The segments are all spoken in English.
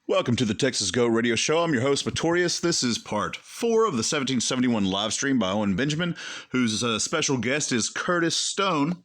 Welcome to the Texas Go Radio Show. I'm your host, Matorius. This is part 4 of the 1771 live stream by Owen Benjamin, whose special guest is Curtis Stone.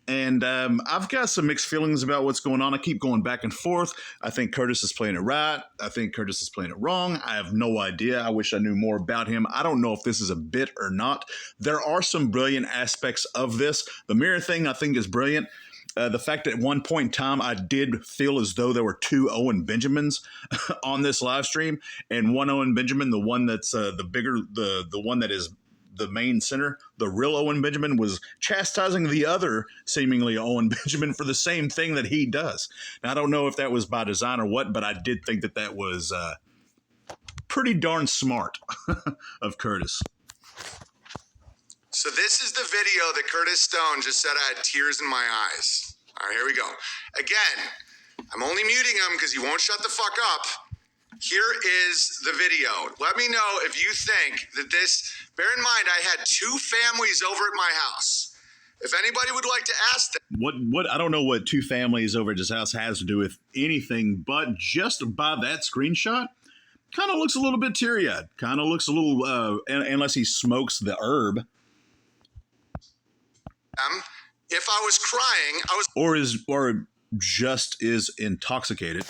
And I've got some mixed feelings about what's going on. I keep going back and forth. I think Curtis is playing it right. I think Curtis is playing it wrong. I have no idea. I wish I knew more about him. I don't know if this is a bit or not. There are some brilliant aspects of this. The mirror thing I think is brilliant. The fact that at one point in time, I did feel as though there were two Owen Benjamins on this live stream, and one Owen Benjamin, the one that's the bigger, the one that is the main center, the real Owen Benjamin, was chastising the other seemingly Owen Benjamin for the same thing that he does. Now, I don't know if that was by design or what, but I did think that that was pretty darn smart of Curtis. So this is the video that Curtis Stone just said I had tears in my eyes. All right, here we go. Again, I'm only muting him because he won't shut the fuck up. Here is the video. Let me know if you think that this, bear in mind, I had two families over at my house. If anybody would like to ask them. What I don't know what two families over at his house has to do with anything, but just by that screenshot, kind of looks a little bit teary-eyed. Kind of looks a little, unless he smokes the herb. If I was crying, I was, or just is intoxicated.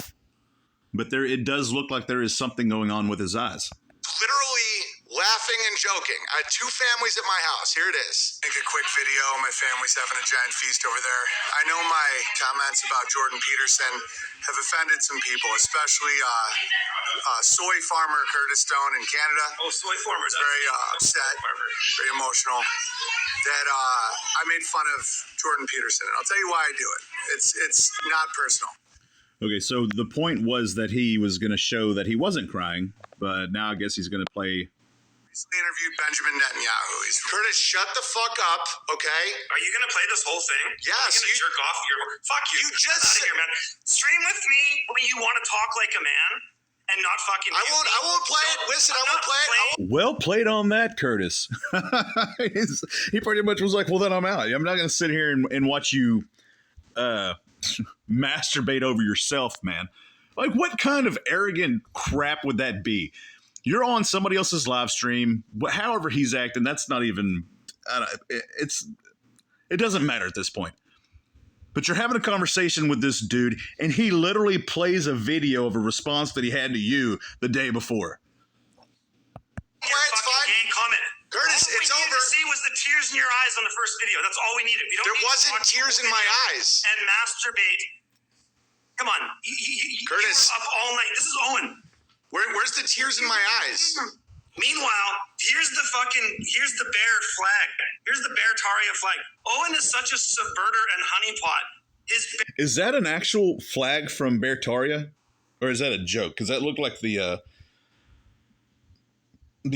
But it does look like there is something going on with his eyes. literally laughing and joking. I had two families at my house. Here it is. Make a quick video. My family's having a giant feast over there. I know my comments about Jordan Peterson have offended some people, especially soy farmer Curtis Stone in Canada. Oh, soy farmer. Very upset, very emotional that I made fun of Jordan Peterson. And I'll tell you why I do it. It's not personal. Okay, so the point was that he was going to show that he wasn't crying, but now I guess he's going to play. Recently interviewed Benjamin Netanyahu. Curtis, shut the fuck up, okay? Are you going to play this whole thing? Yes. Are you going to jerk off your... Fuck you. You just Get out of here, man. Stream with me when you want to talk like a man and not fucking... I won't play it. Listen, I won't play it. Well played on that, Curtis. He pretty much was like, well, then I'm out. I'm not going to sit here and watch you masturbate over yourself, man. Like, what kind of arrogant crap would that be? You're on somebody else's live stream, however he's acting, that's not even, it doesn't matter at this point. But you're having a conversation with this dude, and he literally plays a video of a response that he had to you the day before. Yeah, it's fine. Gay comment. Curtis, all it's we over. needed to see was the tears in your eyes on the first video. That's all we needed. We don't There need to wasn't watch the tears whole in my video eyes. And masturbate. Come on. Curtis. You were up all night. This is Owen. Where's the tears in my eyes? Meanwhile, here's the bear flag. Here's the bear Taria flag. Owen is such a subverter and honeypot. Is that an actual flag from Bertaria? Or is that a joke? Because that looked like the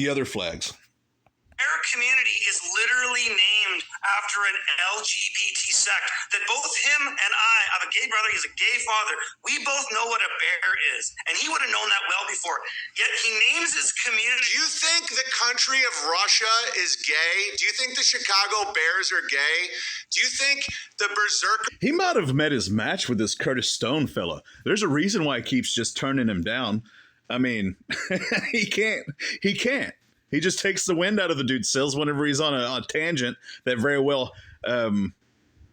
other flags. Bear community is literally named after an LGBT sect that both him and I have a gay brother. He's a gay father. We both know what a bear is, and he would have known that well before. Yet he names his community. Do you think the country of Russia is gay? Do you think the Chicago Bears are gay? Do you think the Berserker... He might have met his match with this Curtis Stone fella. There's a reason why he keeps just turning him down. I mean, he can't. He just takes the wind out of the dude's sails whenever he's on a tangent that very well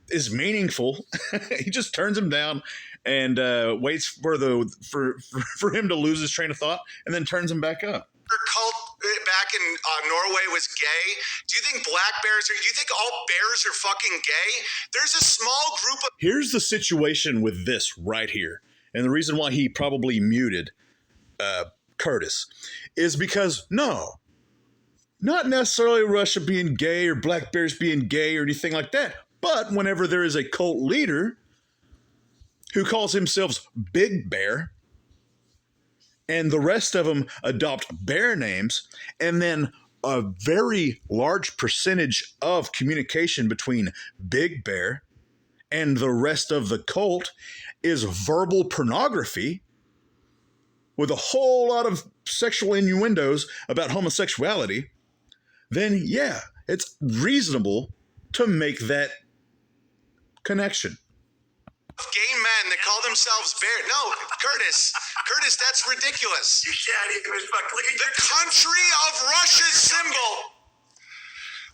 is meaningful. He just turns him down and waits for him to lose his train of thought, and then turns him back up. Cult back in Norway was gay. Do you think black bears are... Do you think all bears are fucking gay? There's a small group of... Here's the situation with this right here, and the reason why he probably muted Curtis is because not necessarily Russia being gay or black bears being gay or anything like that. But whenever there is a cult leader who calls himself Big Bear and the rest of them adopt bear names, and then a very large percentage of communication between Big Bear and the rest of the cult is verbal pornography with a whole lot of sexual innuendos about homosexuality, then yeah, it's reasonable to make that connection. gay men that call themselves bear. No, Curtis, that's ridiculous. You can't even fuck. Look at The country of Russia's symbol.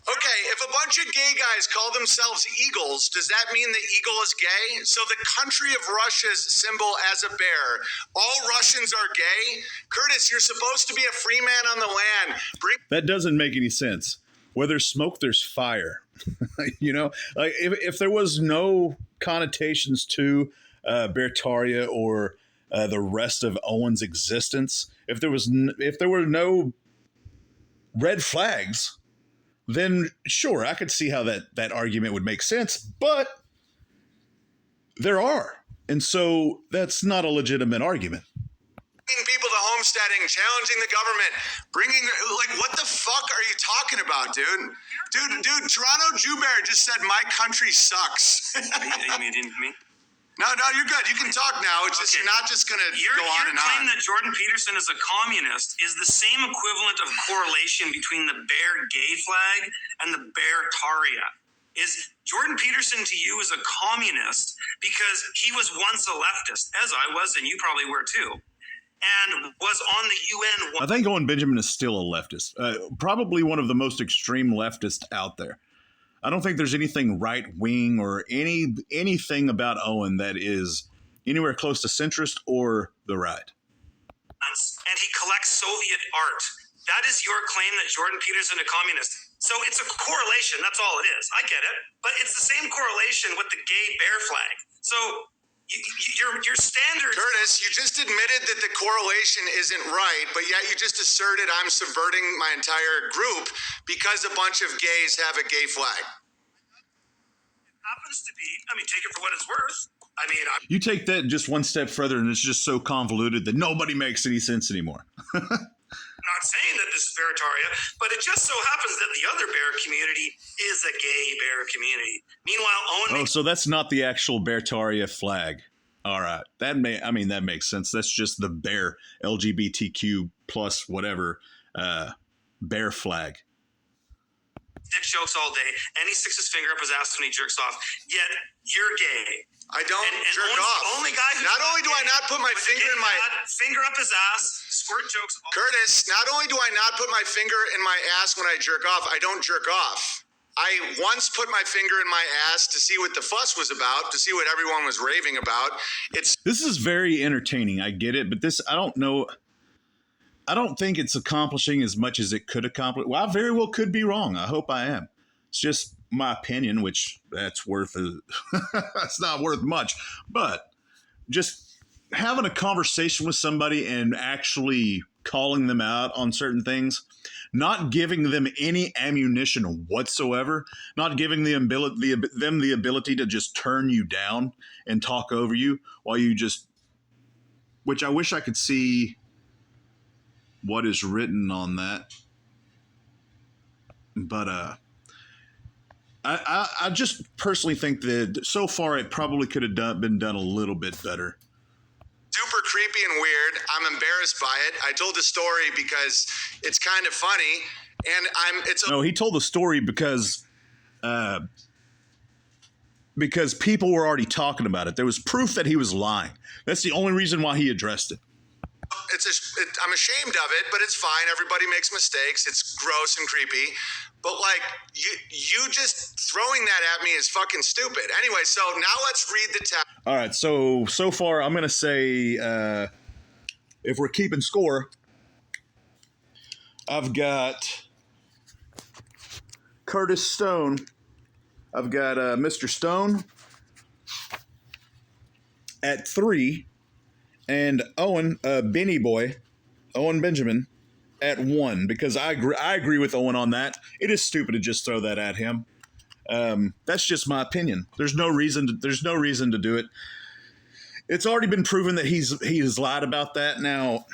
Okay, if a bunch of gay guys call themselves eagles, does that mean the eagle is gay? So the country of Russia's symbol as a bear, all Russians are gay? Curtis, you're supposed to be a free man on the land. That doesn't make any sense. Where there's smoke, there's fire. You know, like if there was no connotations to Bertaria or the rest of Owen's existence, if there were no red flags, then sure, I could see how that argument would make sense, but there are. And so that's not a legitimate argument. Bringing people to homesteading, challenging the government, what the fuck are you talking about, dude? Dude, Toronto Jew Bear just said my country sucks. you mean me? No, you're good. You can talk now. It's just, you're not just going to go on and on. Your claim that Jordan Peterson is a communist is the same equivalent of correlation between the bear gay flag and the bear taria. Is Jordan Peterson to you is a communist because he was once a leftist, as I was, and you probably were too, and was on the UN. I think Owen Benjamin is still a leftist, probably one of the most extreme leftists out there. I don't think there's anything right wing or anything about Owen that is anywhere close to centrist or the right. And he collects Soviet art. That is your claim that Jordan Peterson is a communist. So it's a correlation. That's all it is. I get it. But it's the same correlation with the gay bear flag. So your standard. Curtis, you just admitted that the correlation isn't right, but yet you just asserted I'm subverting my entire group because a bunch of gays have a gay flag. It happens to be. I mean, take it for what it's worth. You take that just one step further, and it's just so convoluted that nobody makes any sense anymore. I'm not saying that this is Bertaria, but it just so happens that the other bear community is a gay bear community. Meanwhile, Owen. So that's not the actual Bertaria flag. All right, that makes sense. That's just the bear LGBTQ plus whatever bear flag. Dick jokes all day, and he sticks his finger up his ass when he jerks off. Yet you're gay. I don't jerk Owen's off. The only guy who's not only do I not put my finger in my finger up his ass, squirt jokes. Curtis, not only do I not put my finger in my ass when I jerk off, I don't jerk off. I once put my finger in my ass to see what the fuss was about, to see what everyone was raving about. This is very entertaining. I get it, but I don't know. I don't think it's accomplishing as much as it could accomplish. Well, I very well could be wrong. I hope I am. It's just my opinion, which that's that's not worth much. But just having a conversation with somebody and actually calling them out on certain things, not giving them any ammunition whatsoever, not giving them the ability to just turn you down and talk over you while you just, which I wish I could see what is written on that. But I just personally think that so far it probably could have been done a little bit better. Super creepy and weird. I'm embarrassed by it. I told the story because it's kind of funny, and No, he told the story because people were already talking about it. There was proof that he was lying. That's the only reason why he addressed it. I'm ashamed of it, but it's fine. Everybody makes mistakes. It's gross and creepy. But you just throwing that at me is fucking stupid. Anyway, so now let's read the text. All right, so far I'm going to say, if we're keeping score, I've got Curtis Stone. I've got Mr. Stone at 3. And Owen, Benny Boy, Owen Benjamin, at 1, because I agree with Owen on that. It is stupid to just throw that at him. That's just my opinion. There's no reason to do it. It's already been proven that he's lied about that. Now,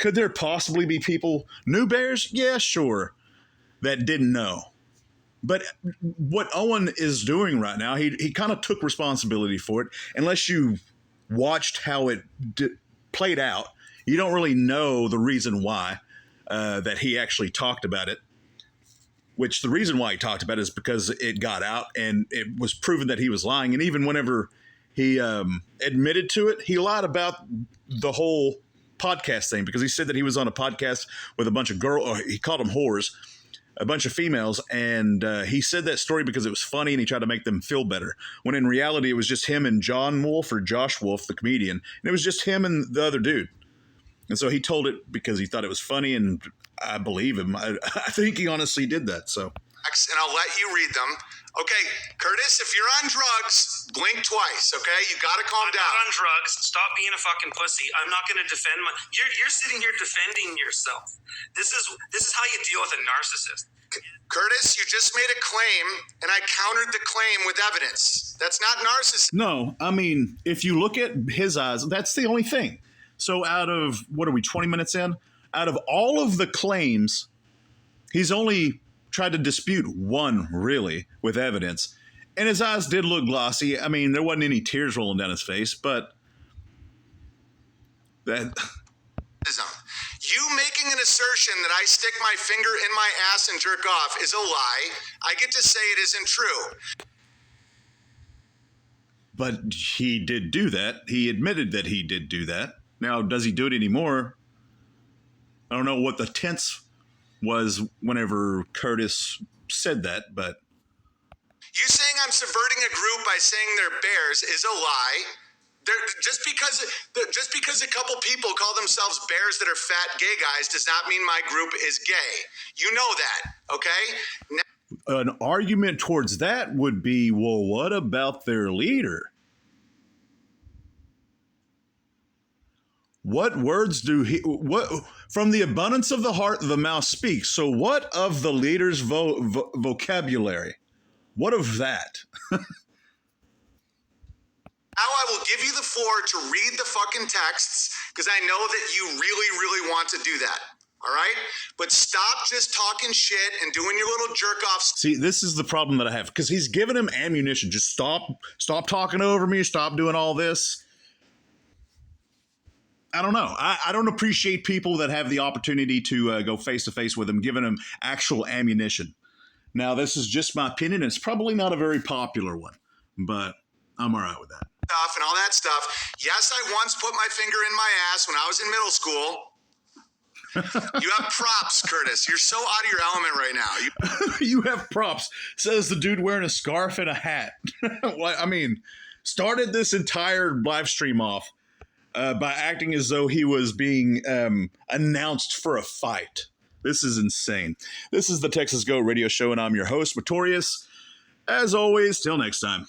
could there possibly be people, new bears? Yeah, sure, that didn't know. But what Owen is doing right now, he kind of took responsibility for it. Unless you watched how it played out, you don't really know the reason why that he actually talked about it, which the reason why he talked about it is because it got out and it was proven that he was lying. And even whenever he admitted to it. He lied about the whole podcast thing because he said that he was on a podcast with a bunch of he called them whores, a bunch of females, and he said that story because it was funny and he tried to make them feel better, when in reality it was just him and John Wolf, or Josh Wolf, the comedian, and it was just him and the other dude. And so he told it because he thought it was funny, and I believe him. I think he honestly did that. So, and I'll let you read them. Okay, Curtis, if you're on drugs, blink twice, okay? You gotta calm down. I'm not on drugs. Stop being a fucking pussy. I'm not gonna defend You're sitting here defending yourself. This is how you deal with a narcissist. Curtis, you just made a claim, and I countered the claim with evidence. That's not narcissism. No, I mean, if you look at his eyes, that's the only thing. So out of, what are we, 20 minutes in? Out of all of the claims, he's only tried to dispute one, really, with evidence. And his eyes did look glossy. I mean, there wasn't any tears rolling down his face, but that... You making an assertion that I stick my finger in my ass and jerk off is a lie. I get to say it isn't true. But he did do that. He admitted that he did do that. Now, does he do it anymore? I don't know what the tense was whenever Curtis said that, but... You saying I'm subverting a group by saying they're bears is a lie. Just because a couple people call themselves bears that are fat gay guys does not mean my group is gay. You know that, okay? An argument towards that would be, well, what about their leader? What words from the abundance of the heart the mouth speaks. So what of the leader's vocabulary? What of that? Now I will give you the floor to read the fucking texts because I know that you really, really want to do that. All right? But stop just talking shit and doing your little jerk offs. See, this is the problem that I have because he's giving him ammunition. Just stop talking over me. Stop doing all this. I don't know. I don't appreciate people that have the opportunity to go face to face with him, giving him actual ammunition. Now, this is just my opinion. It's probably not a very popular one, but I'm all right with that. And all that stuff. Yes, I once put my finger in my ass when I was in middle school. You have props, Curtis. You're so out of your element right now. You have props, says the dude wearing a scarf and a hat. I mean, started this entire live stream off by acting as though he was being announced for a fight. This is insane. This is the Texas Go Radio Show, and I'm your host, Matorius. As always, till next time.